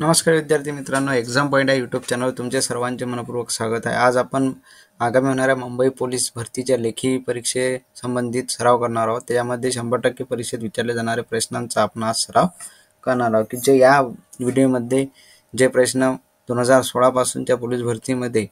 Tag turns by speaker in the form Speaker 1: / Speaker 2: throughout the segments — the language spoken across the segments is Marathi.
Speaker 1: नमस्कार विद्यार्थी मित्रांनो, एक्झाम पॉईंट या यूट्यूब चॅनलवर तुमचे सर्वांचे मनपूर्वक स्वागत आहे। आज आपण आगामी होणाऱ्या मुंबई पोलीस भरतीच्या लेखी परीक्षेसंबंधित सराव करणार आहोत। त्यामध्ये 100% परीक्षेत विचारले जाणारे प्रश्नांचा आपण आज सराव करणार आहोत, की जे या व्हिडिओमध्ये जे प्रश्न 2016 पासूनच्या पोलीस भरतीमध्ये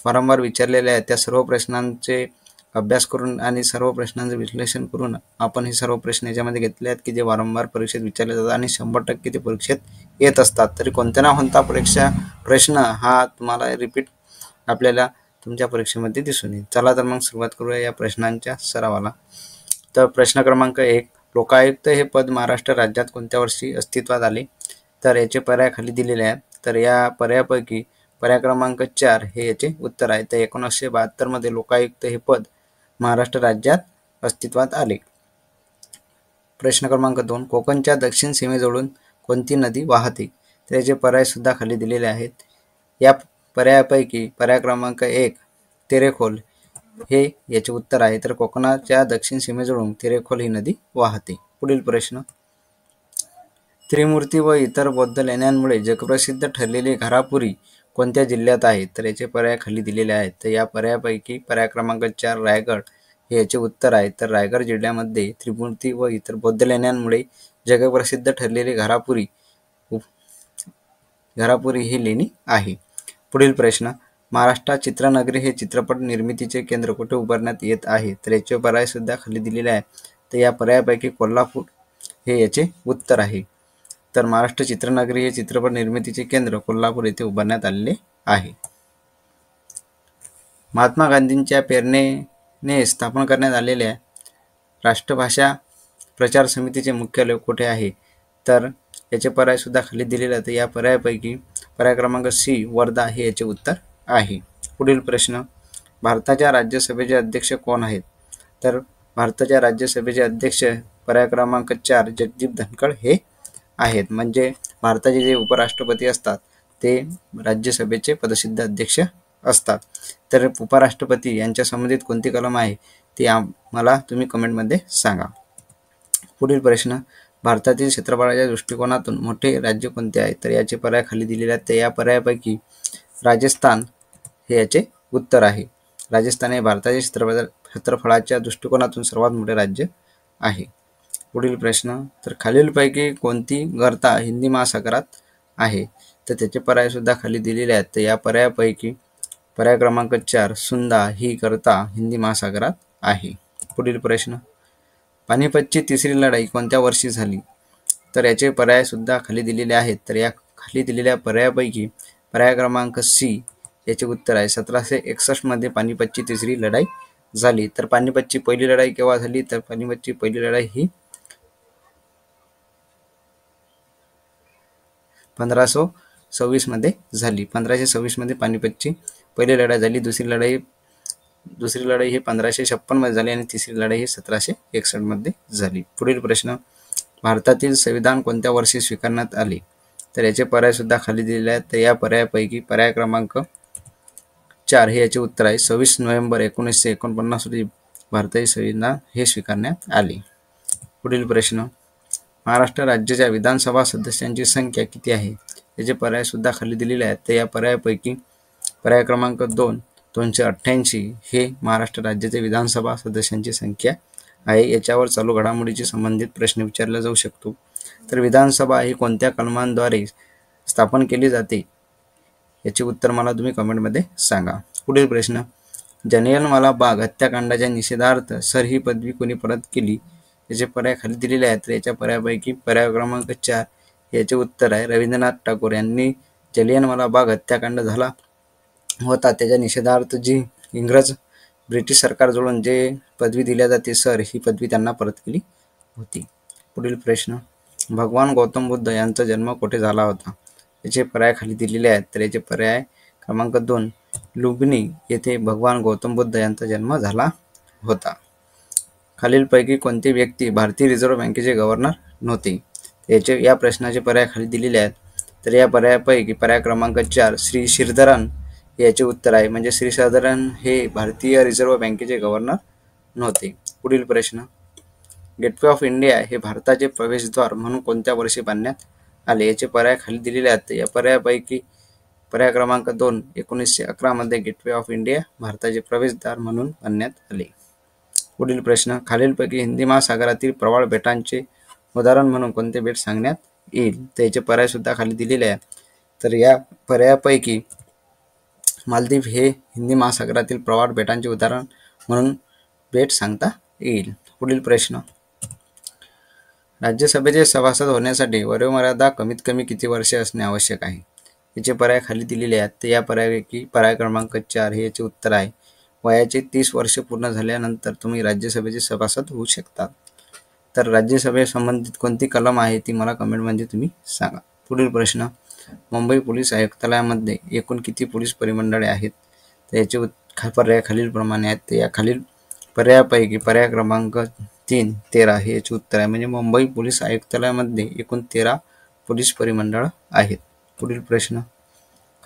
Speaker 1: वारंवार विचारलेले आहेत त्या सर्व प्रश्नांचे अभ्यास करून आणि सर्व प्रश्नांचे विश्लेषण करून आपण हे सर्व प्रश्न याच्यामध्ये घेतले आहेत, की जे वारंवार परीक्षेत विचारले जातात आणि 100% ते परीक्षेत येत असतात। तरी कोणत्या ना कोणता प्रश्न हा तुम्हाला रिपीट आपल्याला तुमच्या परीक्षेमध्ये दिसून येईल। चला तर मग सुरुवात करूया या प्रश्नांच्या सरावाला। तर प्रश्न क्रमांक 1, लोकायुक्त हे पद महाराष्ट्र राज्यात कोणत्या वर्षी अस्तित्वात आले? तर याचे पर्याय खाली दिलेले आहेत। तर या पर्यायापैकी पर्याय क्रमांक 4 हे याचे उत्तर आहे। तर 1972 मध्ये लोकायुक्त हे पद महाराष्ट्र राज्यात अस्तित्वात आले। प्रश्न क्रमांक 2, कोकणच्या दक्षिण सीमेजवळून कोणती नदी वाहते? तर याचे पर्याय सुद्धा खाली दिलेले आहेत। या पर्यायापैकी पर्याय क्रमांक 1 तेरेखोल हे याचे उत्तर आहे। तर कोकणाच्या दक्षिण सीमेजवळून तेरेखोल ही नदी वाहते। पुढील प्रश्न, त्रिमूर्ती व इतर बौद्ध लेण्यांमुळे जगप्रसिद्ध ठरलेली घारापुरी कोणत्या जिल्ह्यात आहे? तर याचे पर्याय खाली दिलेले आहेत। तर या पर्यायापैकी पर्याय क्रमांक 4 रायगड हे याचे उत्तर आहे। तर रायगड जिल्ह्यामध्ये त्रिमूर्ती व इतर बौद्ध लेण्यांमुळे जगप्रसिद्ध ठरलेली घारापुरी ही लेणी आहे। पुढील प्रश्न, महाराष्ट्रात चित्रनगरी हे चित्रपट निर्मितीचे केंद्र कुठे उभारण्यात येत आहे? तर याचे पर्याय सुद्धा खाली दिलेले आहे। तर या पर्यायापैकी कोल्हापूर हे याचे उत्तर आहे। तर महाराष्ट्र चित्रनगरी हे चित्रपट निर्मितीचे केंद्र कोल्हापूर येथे उभारण्यात आलेले आहे। महात्मा गांधींच्या प्रेरणेने स्थापन करण्यात आलेल्या राष्ट्रभाषा प्रचार समितीचे मुख्यालय कुठे आहे? तर याचे पर्याय सुद्धा खाली दिलेले आहेत। या पर्यायापैकी पर्याय क्रमांक सी वर्धा हे याचे उत्तर आहे। पुढील प्रश्न, भारताच्या राज्यसभेचे अध्यक्ष कोण आहेत? तर भारताच्या राज्यसभेचे अध्यक्ष पर्याय क्रमांक 4 जगदीप धनखड हे आहेत। म्हणजे भारताचे जे उपराष्ट्रपती असतात ते राज्यसभेचे पदसिद्ध अध्यक्ष असतात। तर उपराष्ट्रपती यांच्या संबंधित कोणती कलम आहे ती आम्हाला तुम्ही कमेंटमध्ये सांगा। पुढील प्रश्न, भारतातील क्षेत्रफळाच्या दृष्टिकोनातून मोठे राज्य कोणते आहे? तर याचे पर्याय खाली दिलेले आहेत। तर या पर्यायापैकी राजस्थान हे याचे उत्तर आहे। राजस्थान हे भारताच्या क्षेत्रफळाच्या दृष्टिकोनातून सर्वात मोठे राज्य आहे। पुढील प्रश्न, तर खालीलपैकी कोणती गर्ता हिंदी महासागरात आहे? तर त्याचे पर्याय सुद्धा खाली दिलेले आहेत। तर या पर्यायापैकी पर्याय क्रमांक 4 सुंदा ही गर्ता हिंदी महासागरात आहे। पुढील प्रश्न, पानिपतची तिसरी लढाई कोणत्या वर्षी झाली? तर याचे पर्याय सुद्धा खाली दिलेले आहेत। तर या खाली दिलेल्या पर्यायापैकी पर्याय क्रमांक सी याचे उत्तर आहे। 1761 मध्ये पानिपतची तिसरी लढाई झाली। तर पानिपतची पहिली लढाई केव्हा झाली? तर पानिपतची पहिली लढाई ही 1526 मध्ये झाली। 1526 मध्ये पानिपतची पहिली लढाई झाली। दुसरी लढाई ही 1556 मध्ये झाली आणि तिसरी लढाई ही 1761 मध्ये झाली। पुढील प्रश्न, भारतातील संविधान कोणत्या वर्षी स्वीकारण्यात आले? तर याचे पर्याय सुद्धा खाली दिलेले आहेत। तर या पर्यायापैकी पर्याय क्रमांक 4 हे याचे उत्तर आहे। 26 नोव्हेंबर 1949 रोजी भारताचे संविधान हे स्वीकारण्यात आले। पुढील प्रश्न, महाराष्ट्र राज्याच्या विधानसभा सदस्यांची संख्या किती आहे? याचे पर्याय सुद्धा खाली दिलेले आहेत। तर या पर्यायापैकी पर्याय क्रमांक 2 288 हे महाराष्ट्र राज्याचे विधानसभा सदस्यांची संख्या आहे। याच्यावर चालू घडामोडीशी संबंधित प्रश्न विचारला जाऊ शकतो। तर विधानसभा ही कोणत्या कलमांद्वारे स्थापन केली जाते? याचे उत्तर मला तुम्ही कमेंटमध्ये सांगा। पुढील प्रश्न, जालियनवाला बाग हत्याकांडाच्या निषेधार्थ सर ही पदवी कोणी परत केली? याचे पर्याय खाली दिलेले आहेत। तर याच्या पर्यायापैकी पर्याय क्रमांक 4 याचे उत्तर आहे। रवींद्रनाथ टागोर यांनी जालियनवाला बाग हत्याकांड झाला होता त्याच्या निषेधार्थ जी ब्रिटिश सरकारजवळून जे पदवी दिल्या जाते सर ही पदवी त्यांना परत केली होती। पुढील प्रश्न, भगवान गौतम बुद्ध यांचा जन्म कुठे झाला होता? याचे पर्याय खाली दिलेले आहेत। तर याचे पर्याय क्रमांक 2 लुंबिनी येथे भगवान गौतम बुद्ध यांचा जन्म झाला होता। खालीलपैकी कोणती व्यक्ती भारतीय रिझर्व्ह बँकेचे गव्हर्नर नव्हते? या प्रश्नाचे पर्याय खाली दिलेले आहेत। तर या पर्यायापैकी पर्याय क्रमांक 4 श्री श्रीधरन याचे उत्तर आहे। म्हणजे श्री श्रीधरन हे भारतीय रिझर्व्ह बँकेचे गव्हर्नर नव्हते। पुढील प्रश्न, गेटवे ऑफ इंडिया हे भारताचे प्रवेशद्वार म्हणून कोणत्या वर्षी बांधण्यात आले. याचे पर्याय खाली दिलेले आहेत. या पर्यायापैकी पर्याय क्रमांक 2 1911 मध्ये गेटवे ऑफ इंडिया भारताचे प्रवेशद्वार म्हणून बांधण्यात आले. पुढील प्रश्न, खालीलपैकी हिंदी महासागरातील प्रवाळ बेटांचे उदाहरण म्हणून कोणते बेट सांगण्यात येईल? तर याचे पर्याय सुद्धा खाली दिलेले आहेत. तर या पर्यायापैकी मालदीव हे हिंदी महासागरातील प्रवाळ बेटांचे उदाहरण म्हणून बेट सांगता येईल. पुढील प्रश्न, राज्यसभेचे सभासद होण्यासाठी वयोमर्यादा कमीत कमी किती वर्षे असणे आवश्यक आहे? याचे पर्याय खाली दिलेले आहेत. तर या पर्यायापैकी पर्याय क्रमांक 4 हे याचे उत्तर आहे. वयाचे 30 वर्ष पूर्ण झाल्यानंतर तुम्ही राज्यसभेचे सभासद होऊ शकता. तर राज्यसभेसंबंधित कोणती कलम आहे ती मला कमेंटमध्ये तुम्ही सांगा. पुढील प्रश्न, मुंबई पोलीस आयुक्तालयामध्ये एकूण किती पोलीस परिमंडळे आहेत? तर याचे पर्याय खालीलप्रमाणे आहेत. तर या खालील पर्यायापैकी पर्याय क्रमांक 3 13 हे याचे उत्तर आहे. म्हणजे मुंबई पोलीस आयुक्तालयामध्ये एकूण 13 पोलीस परिमंडळ आहेत. पुढील प्रश्न,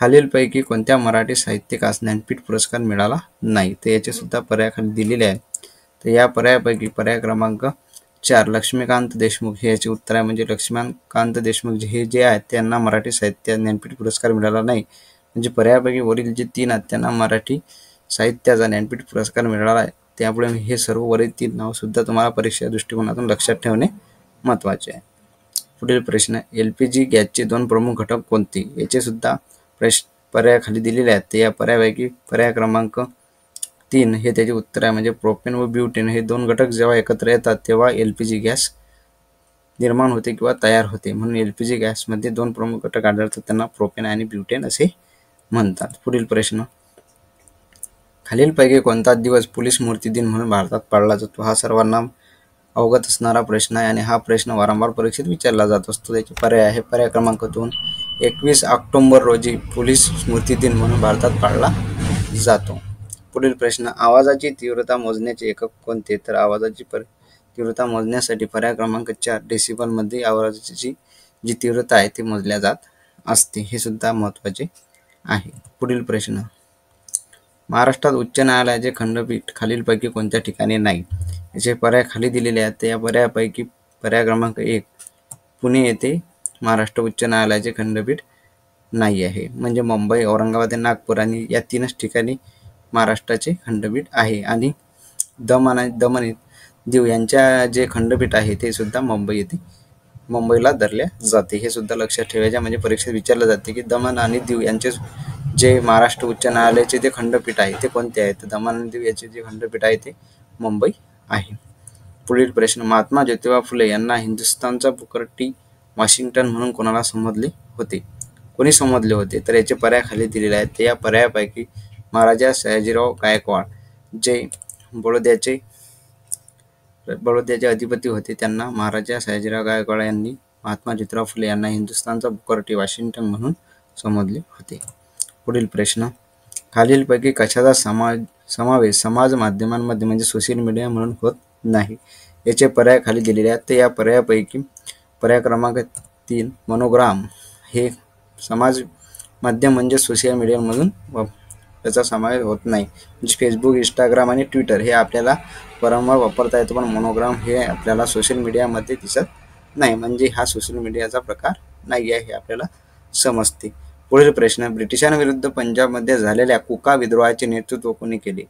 Speaker 1: खालीलपैकी कोणत्या मराठी साहित्यिकास ज्ञानपीठ पुरस्कार मिळाला नाही? तर याचे सुद्धा पर्याय खाली दिलेले आहेत. तर या पर्यायापैकी पर्याय क्रमांक 4 लक्ष्मीकांत देशमुख हे याचे उत्तर आहे. म्हणजे लक्ष्मीकांत देशमुख हे जे आहेत त्यांना मराठी साहित्य ज्ञानपीठ पुरस्कार मिळाला नाही. म्हणजे पर्यायापैकी वरील जे 3 आहेत त्यांना मराठी साहित्याचा ज्ञानपीठ पुरस्कार मिळाला आहे. त्यामुळे हे सर्व वरील 3 नाव सुद्धा तुम्हाला परीक्षा दृष्टिकोनातून लक्षात ठेवणे महत्त्वाचे आहे. पुढील प्रश्न, LPG गॅसचे 2 प्रमुख घटक कोणते? याचे सुद्धा पर्याय खाली दिलेले आहेत. तर या पर्यायापैकी पर्याय क्रमांक 3 हे त्याचे उत्तर आहे. म्हणजे प्रोपेन व ब्युटेन हे 2 घटक जेव्हा एकत्र येतात तेव्हा LPG गॅस निर्माण होते किंवा तयार होते. म्हणून LPG गॅसमध्ये 2 प्रमुख घटक आढळतात, त्यांना प्रोपेन आणि ब्युटेन असे म्हणतात. पुढील प्रश्न, खालीलपैकी कोणता दिवस पोलीस स्मृती दिन म्हणून भारतात पाळला जातो? हा सर्वांना अवगत असणारा प्रश्न आहे आणि हा प्रश्न वारंवार परीक्षेत विचारला जात असतो. त्याचे पर्याय आहे. पर्याय क्रमांक 2 21 ऑक्टोबर रोजी पोलीस स्मृती दिन म्हणून भारतात पाळला जातो. पुढील प्रश्न, आवाजाची तीव्रता मोजण्याचे एकक कोणते? तर आवाजाची तीव्रता मोजण्यासाठी पर्याय क्रमांक 4 डेसिबलमध्ये आवाजाची जी तीव्रता आहे ती मोजल्या जात असते. हे सुद्धा महत्त्वाचे आहे. पुढील प्रश्न, महाराष्ट्रात उच्च न्यायालयाचे खंडपीठ खालीलपैकी कोणत्या ठिकाणी नाही? याचे पर्याय खाली दिलेले आहेत. या पर्यायापैकी पर्याय क्रमांक 1 पुणे येथे महाराष्ट्र उच्च न्यायालयाचे खंडपीठ नाही आहे. म्हणजे मुंबई, औरंगाबाद आणि नागपूर आणि या 3च ठिकाणी महाराष्ट्राचे खंडपीठ आहे. आणि दमण आणि दीव यांच्या जे खंडपीठ आहे ते सुद्धा मुंबईला धरल्या जाते. हे सुद्धा लक्षात ठेवायचे. म्हणजे परीक्षेत विचारले जाते की दमण आणि दीव यांचे जे महाराष्ट्र उच्च न्यायालयाचे जे खंडपीठ आहे ते कोणते आहेत? तर दमण आणि दीव याचे जे खंडपीठ आहे ते मुंबई आहे. पुढील प्रश्न, महात्मा ज्योतिबा फुले यांना हिंदुस्थानचा बुकरटी वॉशिंग्टन म्हणून कोणाला संबोधले होते? कोणी संबोधले होते? तर याचे पर्याय खाली दिलेले आहेत. या पर्यायापैकी महाराजा सयाजीराव गायकवाड जे बडोद्याचे अधिपती होते त्यांना महाराजा सयाजीराव गायकवाड यांनी महात्मा ज्योतिबा फुले यांना हिंदुस्थानचा बुकरटी वॉशिंग्टन म्हणून संबोधले होते. पुढील प्रश्न, खालीलपैकी कशाचा समावेश समाज माध्यमांमध्ये म्हणजे सोशल मीडिया म्हणून होत नाही? याचे पर्याय खाली दिलेले आहेत. तर या पर्यायापैकी पर्याय क्रमांक 3 मोनोग्राम हे समाज माध्यम म्हणजे सोशल मीडियामधून त्याचा समावेश होत नाही. म्हणजे फेसबुक, इंस्टाग्राम आणि ट्विटर हे आपल्याला वारंवार वापरता येतो, पण मोनोग्राम हे आपल्याला सोशल मीडियामध्ये दिसत नाही. म्हणजे हा सोशल मीडियाचा प्रकार नाही आहे हे आपल्याला समजते. पुढील प्रश्न, ब्रिटिशांविरुद्ध पंजाबमध्ये झालेल्या कुका विद्रोहाचे नेतृत्व कोणी केले?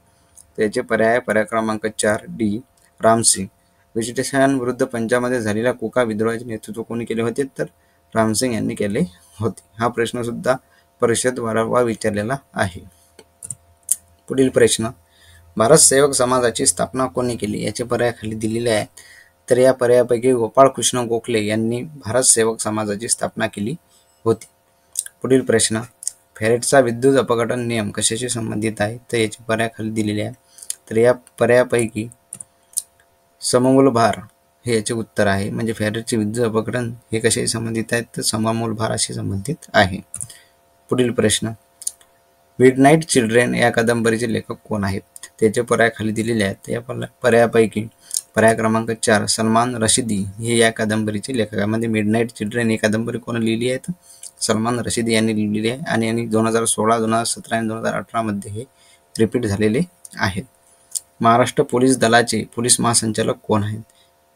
Speaker 1: त्याचे पर्याय क्रमांक 4 डी रामसिंग. ब्रिटिशांविरुद्ध पंजाबमध्ये झालेल्या कुका विद्रोहाचे नेतृत्व कोणी केले होते? तर रामसिंग यांनी केले होते. हा प्रश्न सुद्धा परीक्षेत वारंवार विचारलेला आहे. पुढील प्रश्न, भारत सेवक समाजाची स्थापना कोणी केली? याचे पर्याय खाली दिलेले आहेत. तर या पर्यायापैकी गोपाळकृष्ण गोखले यांनी भारत सेवक समाजाची स्थापना केली होती. पुढील प्रश्न, फॅरेडचा विद्युत अपघटन नियम कशाशी संबंधित आहे? तर याचे पर्याय खाली दिलेले आहे. तर या पर्यायापैकी सममूल भार हे याचे उत्तर आहे. म्हणजे फॅरेडचे विद्युत अपघटन हे कशाशी संबंधित आहेत? तर सममूल भाराशी संबंधित आहे. पुढील प्रश्न, मिडनाईट चिल्ड्रेन या कादंबरीचे लेखक कोण आहेत? त्याचे पर्याय खाली दिलेले आहेत. या पर्यायापैकी पर्याय क्रमांक 4 सलमान रशिदी हे या कादंबरीचे लेखक आहे. म्हणजे मिडनाईट चिल्ड्रेन ही कादंबरी कोण लिहिली आहे? तर सलमान रशिदी यांनी लिहिलेली आहे. आणि 2016, 2017 आणि 2018 मध्ये हे रिपीट झालेले आहेत. महाराष्ट्र पोलीस दलाचे पोलीस महासंचालक कोण आहेत?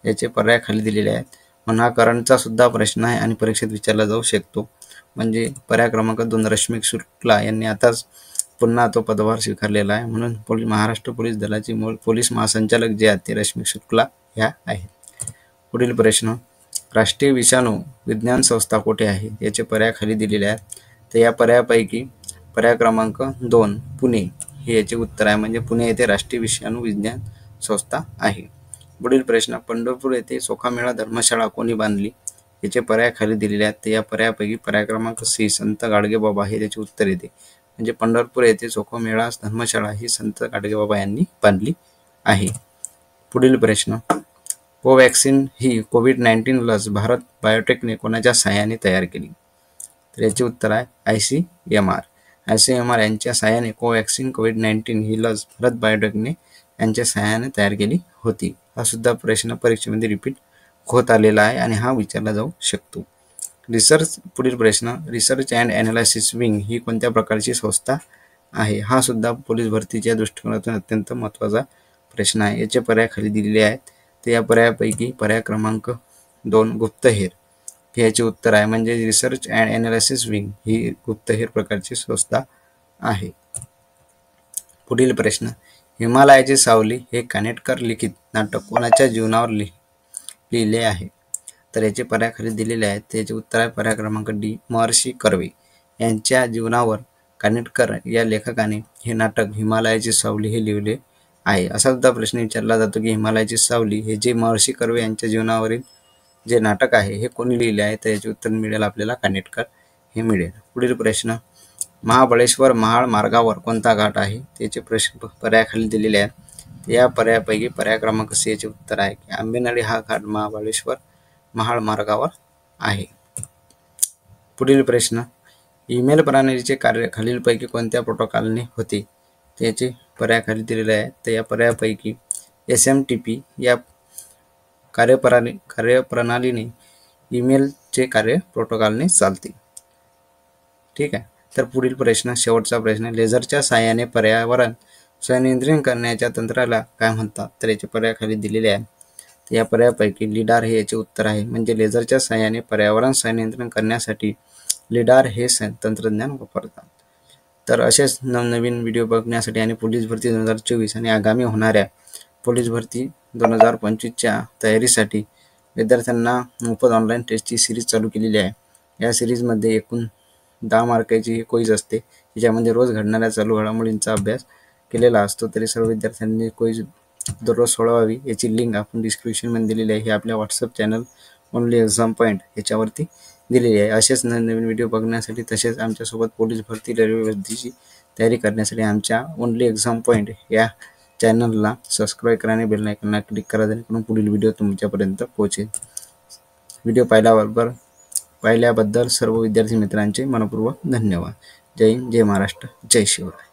Speaker 1: याचे पर्याय खाली दिलेले आहेत. म्हणून हा करंटचा सुद्धा प्रश्न आहे आणि परीक्षेत विचारला जाऊ शकतो. म्हणजे पर्याय क्रमांक 2 रश्मी शुक्ला यांनी आताच पुन्हा तो पदभार स्वीकारलेला आहे. म्हणून महाराष्ट्र पोलीस दलाचे मूळ पोलीस महासंचालक जे आहेत ते रश्मी शुक्ला ह्या आहेत. पुढील प्रश्न, राष्ट्रीय विषाणू विज्ञान संस्था कुठे आहे याचे पर्याय खाली दिलेले आहेत. तर या पर्यायापैकी पर्याय क्रमांक 2 पुणे हे याचे उत्तर आहे. म्हणजे पुणे येथे राष्ट्रीय विषाणू विज्ञान संस्था आहे. पुढील प्रश्न, पंढरपूर येथे सोखामेळा धर्मशाळा कोणी बांधली याचे पर्याय खाली दिलेले आहेत. तर या पर्यायापैकी पर्याय क्रमांक सी संत गाडगेबाबा हे त्याचे उत्तर येते. म्हणजे पंढरपूर येथे सोखामेळा धर्मशाळा ही संत गाडगेबाबा यांनी बांधली आहे. पुढील प्रश्न, कोवॅक्सिन ही कोविड-19 लस भारत बायोटेकने कोणाच्या सहाय्याने तयार केली. तर याचे उत्तर आहे ICMR. ICMR यांच्या सहाय्याने कोवॅक्सिन कोविड-19 ही लस भारत बायोटेकने यांच्या सहाय्याने तयार केली होती. हा सुद्धा प्रश्न परीक्षेमध्ये रिपीट होत आलेला आहे आणि हा विचारला जाऊ शकतो. पुढील प्रश्न, रिसर्च अँड ॲनालिसिस विंग ही कोणत्या प्रकारची संस्था आहे. हा सुद्धा पोलीस भरतीच्या दृष्टिकोनातून अत्यंत महत्त्वाचा प्रश्न आहे. याचे पर्याय खाली दिलेले आहेत. तर या पर्यायापैकी पर्याय क्रमांक 2 गुप्तहेर हे याचे उत्तर आहे. म्हणजे रिसर्च अँड ॲनालिसिस विंग ही गुप्तहेर प्रकारची संस्था आहे. पुढील प्रश्न, हिमालयाची सावली हे कानेटकर लिखित नाटक कोणाच्या जीवनावर लिहिले आहे. तर याचे पर्याय खाली दिलेले आहेत. त्याचे उत्तर आहे पर्याय क्रमांक डी महर्षी कर्वे यांच्या जीवनावर कानेटकर या लेखकाने हे नाटक हिमालयाची सावली हे लिहिले आहे. असा सुद्धा प्रश्न विचारला जातो की हिमालयाची सावली हे जे महर्षी कर्वे यांच्या जीवनावरील जे नाटक आहे हे कोणी लिहिले आहे. तर याचे उत्तर मिळेल आपल्याला कानेटकर हे मिळेल. पुढील प्रश्न, महाबळेश्वर महाळ मार्गावर कोणता घाट आहे त्याचे प्रश्न पर्याय खाली दिलेले आहेत. या पर्यायापैकी पर्याय क्रमांक सी याचे उत्तर आहे की आंबेनळी हा घाट महाबळेश्वर महाळ मार्गावर आहे. पुढील प्रश्न, ईमेल प्रणालीचे कार्य खालीलपैकी कोणत्या प्रोटोकॉलने होते त्याचे पर्याय खाली दिलेले आहे. तर या पर्यायापैकी SMTP या कार्यप्रणालीने ईमेलचे कार्य प्रोटोकॉलने चालते. ठीक आहे. तर पुढील प्रश्न, शेवटचा प्रश्न, लेझरच्या साहाय्याने पर्यावरण स्वनियंत्रण करण्याच्या तंत्राला काय म्हणतात. तर याचे पर्याय खाली दिलेले आहे. या पर्यायापैकी लिडार हे याचे उत्तर आहे. म्हणजे लेझरच्या साहाय्याने पर्यावरण स्वनियंत्रण करण्यासाठी लिडार हे तंत्रज्ञान वापरतात. तर असेच नवनवीन व्हिडिओ बघण्यासाठी आणि पोलीस भरती 2024 आणि आगामी होणाऱ्या पोलीस भरती 2025च्या तयारीसाठी विद्यार्थ्यांना मोफत ऑनलाईन टेस्टची सिरीज चालू केलेली आहे. या सिरीजमध्ये एकूण 10 मार्काची ही क्विज असते. ज्यामध्ये रोज घडणाऱ्या चालू घडामोडींचा अभ्यास केलेला असतो. तरी सर्व विद्यार्थ्यांनी क्विज दररोज सोडवावी याची लिंक आपण डिस्क्रिप्शनमध्ये दिलेली आहे. ही आपल्या WhatsApp channel only exam point याच्यावरती दिलेली आहे. असेच नवीन व्हिडिओ बघण्यासाठी तसेच आमच्यासोबत पोलीस भरती रेल्वे भरतीची तयारी करण्यासाठी आमच्या ओनली एक्झाम पॉईंट या चॅनलला सबस्क्राईब करा आणि बेल आयकॉनला क्लिक करा, जेणेकरून पुढील व्हिडिओ तुमच्यापर्यंत पोहोचेल. व्हिडिओ पाहिल्याबद्दल सर्व विद्यार्थी मित्रांचे मनपूर्वक धन्यवाद. जय हिंद, जय महाराष्ट्र, जय शिवराय.